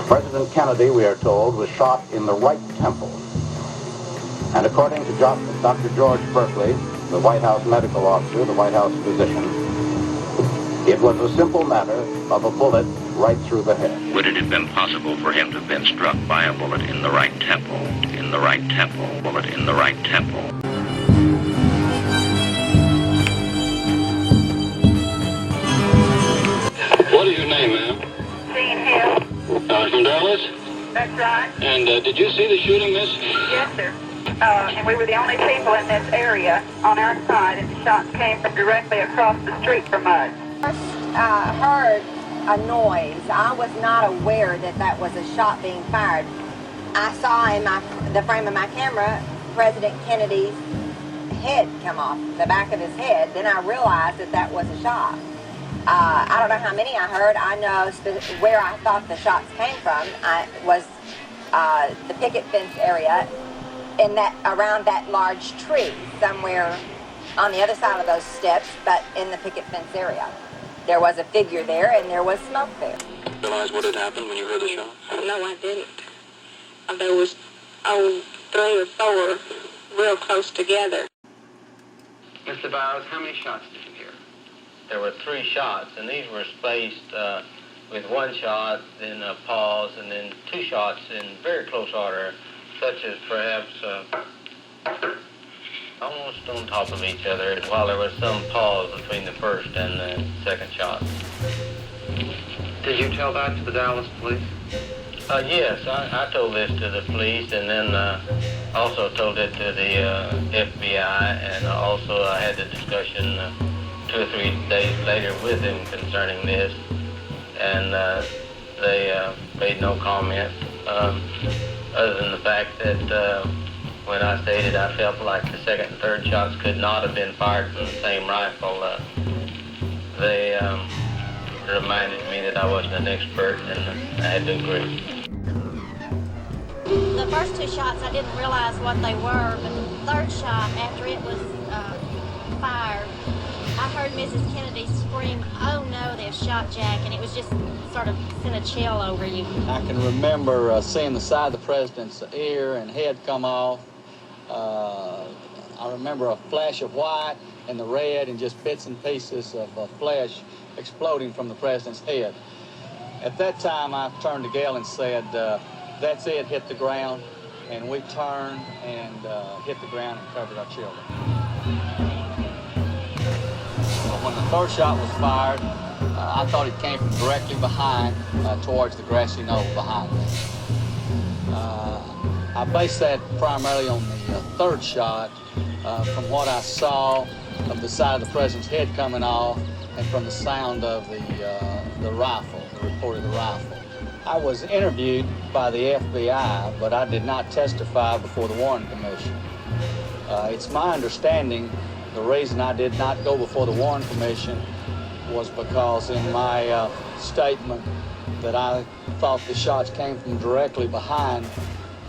President Kennedy, we are told, was shot in the right temple. And according to Dr. George Berkeley, the White House medical officer, the White House physician, it was a simple matter of a bullet right through the head. Would it have been possible for him to have been struck by a bullet in the right temple, in the right temple, bullet in the right temple? What is your name, ma'am? Jean Hill. From Dallas? That's right. And did you see the shooting, miss? Yes, sir. And we were the only people in this area on our side, and the shots came from directly across the street from us. First, heard a noise. I was not aware that that was a shot being fired. I saw in the frame of my camera President Kennedy's head come off, the back of his head. Then I realized that that was a shot. I don't know how many I heard. I know where I thought the shots came from. Was the picket fence area, around that large tree, somewhere on the other side of those steps, but in the picket fence area. There was a figure there, and there was smoke there. Realize what had happened when you heard the shot? No, I didn't. There was 3 or 4 real close together. Mr. Bowers, how many shots did you hear? There were 3 shots, and these were spaced with 1 shot, then a pause, and then 2 shots in very close order, such as perhaps almost on top of each other, while there was some pause between the first and the second shot. Did you tell that to the Dallas police? Yes, I told this to the police, and then also told it to the FBI, and also I had the discussion 2 or 3 days later with him concerning this, and they made no comment, other than the fact that when I stated I felt like the second and third shots could not have been fired from the same rifle, they reminded me that I wasn't an expert, and I had to agree. The first 2 shots, I didn't realize what they were, but the third shot, after it was fired, I heard Mrs. Kennedy scream, "Oh no, they've shot Jack," and it was just sort of sent a chill over you. I can remember seeing the side of the president's ear and head come off. I remember a flash of white and the red and just bits and pieces of flesh exploding from the president's head. At that time, I turned to Gail and said, "That's it, hit the ground." And we turned and hit the ground and covered our children. When the third shot was fired, I thought it came from directly behind, towards the grassy knoll behind me. I based that primarily on the third shot, from what I saw of the side of the president's head coming off, and from the sound of the rifle, the report of the rifle. I was interviewed by the FBI, but I did not testify before the Warren Commission. It's my understanding the reason I did not go before the Warren Commission was because in my statement that I thought the shots came from directly behind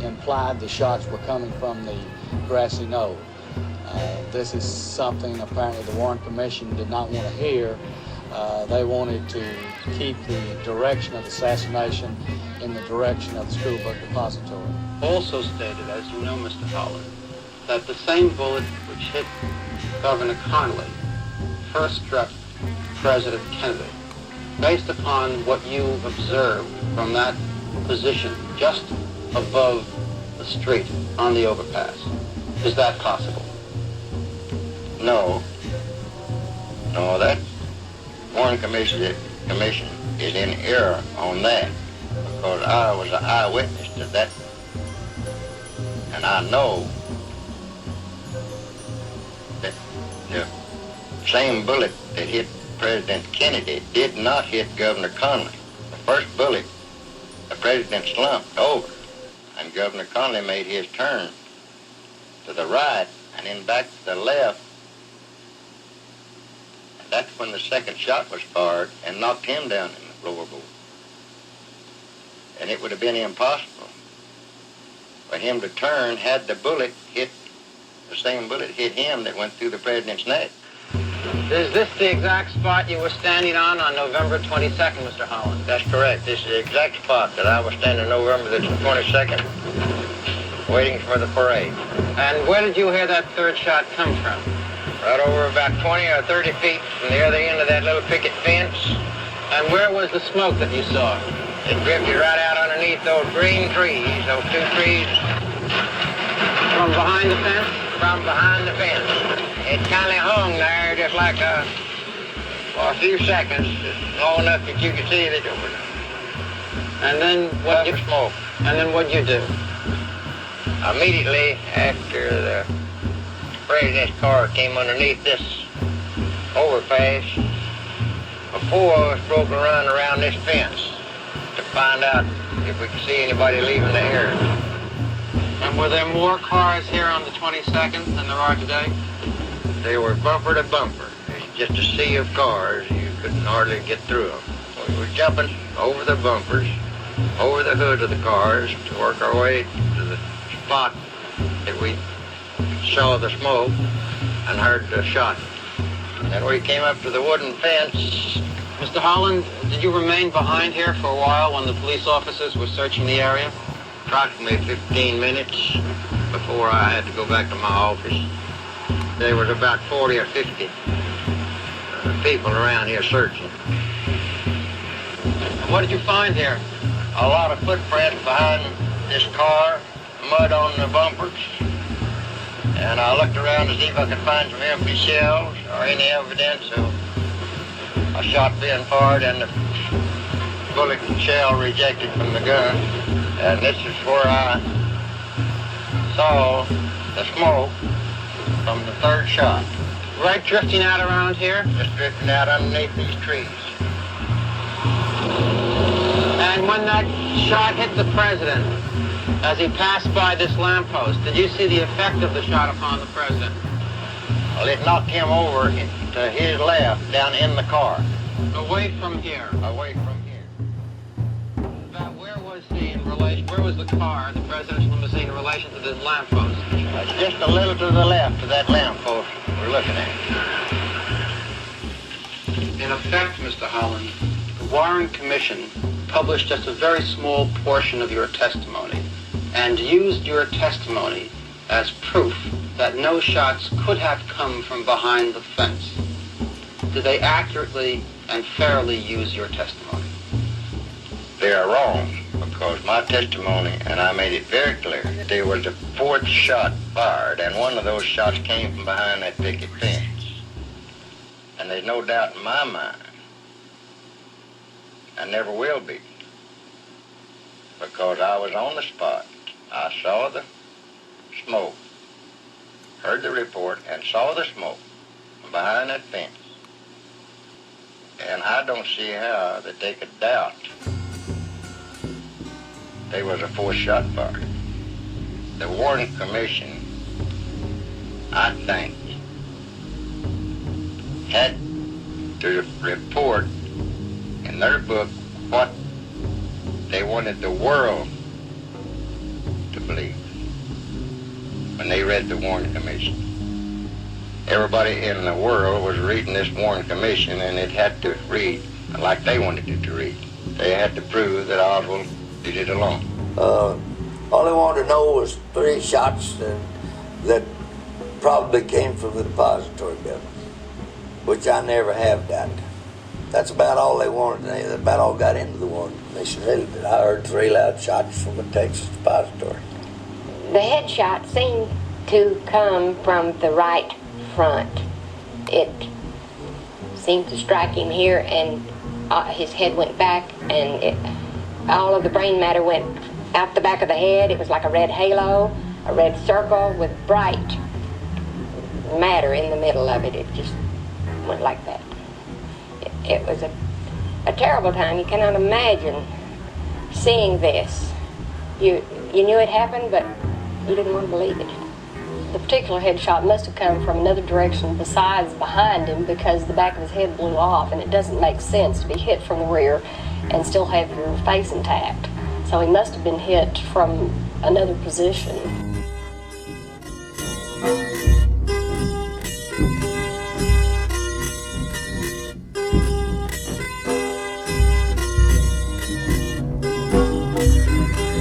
implied the shots were coming from the grassy knoll. This is something apparently the Warren Commission did not want to hear. They wanted to keep the direction of assassination in the direction of the school book depository. Also stated, as you know, Mr. Howard, that the same bullet which hit Governor Connally first struck President Kennedy. Based upon what you observed from that position just above the street on the overpass, is that possible? No, that Warren Commission is in error on that, because I was an eyewitness to that, and I know that the same bullet that hit President Kennedy did not hit Governor Connally. The first bullet, the president slumped over, and Governor Connally made his turn to the right and then back to the left. And that's when the second shot was fired and knocked him down in the floorboard. And it would have been impossible for him to turn had the same bullet hit him that went through the president's neck. Is this the exact spot you were standing on November 22nd, Mr. Holland? That's correct. This is the exact spot that I was standing November the 22nd, waiting for the parade. And where did you hear that third shot come from? Right over about 20 or 30 feet from the other end of that little picket fence. And where was the smoke that you saw? It drifted right out underneath those green trees, those two trees. From behind the fence? From behind the fence. It kind of hung there just like for a few seconds, just long enough that you could see that it was and then what you smoke. And then what'd you do? Immediately after the president's car came underneath this overpass, before I was broke a run around this fence to find out if we could see anybody leaving the area. And were there more cars here on the 22nd than there are today? They were bumper to bumper. It's just a sea of cars. You couldn't hardly get through them. We were jumping over the bumpers, over the hood of the cars to work our way to the spot that we saw the smoke and heard the shot. And we came up to the wooden fence. Mr. Holland, did you remain behind here for a while when the police officers were searching the area? Approximately 15 minutes before I had to go back to my office. There was about 40 or 50 people around here searching. And what did you find here? A lot of footprints behind this car, mud on the bumpers. And I looked around to see if I could find some empty shells or any evidence of a shot being fired and the bullet and shell rejected from the gun. And this is where I saw the smoke from the third shot. Right drifting out around here? Just drifting out underneath these trees. And when that shot hit the president, as he passed by this lamppost, did you see the effect of the shot upon the president? Well, it knocked him over to his left, down in the car. Away from here? Away from here. Now, where was he in relation, where was the car, the president's limousine, in relation to this lamppost? It's just a little to the left of that lamppost we're looking at. In effect, Mr. Holland, the Warren Commission published just a very small portion of your testimony and used your testimony as proof that no shots could have come from behind the fence. Did they accurately and fairly use your testimony? They are wrong, because my testimony, and I made it very clear, there was a fourth shot fired, and one of those shots came from behind that picket fence. And there's no doubt in my mind, and never will be, because I was on the spot. I saw the smoke, heard the report, and saw the smoke from behind that fence. And I don't see how that they could doubt there was a fourth shot fired. The Warren Commission, I think, had to report in their book what they wanted the world to believe when they read the Warren Commission. Everybody in the world was reading this Warren Commission, and it had to read like they wanted it to read. They had to prove that Oswald did it alone. All they wanted to know was 3 shots that probably came from the depository building, which I never have doubted. That's about all they wanted. They about all got into the Warren Commission, really. But I heard 3 loud shots from a Texas depository. The headshot seemed to come from the right front. It seemed to strike him here, and his head went back, and all of the brain matter went out the back of the head. It was like a red halo, a red circle with bright matter in the middle of it. It just went like that. It was a terrible time. You cannot imagine seeing this. You knew it happened, but you didn't want to believe it. The particular headshot must have come from another direction besides behind him, because the back of his head blew off, and it doesn't make sense to be hit from the rear and still have your face intact. So he must have been hit from another position.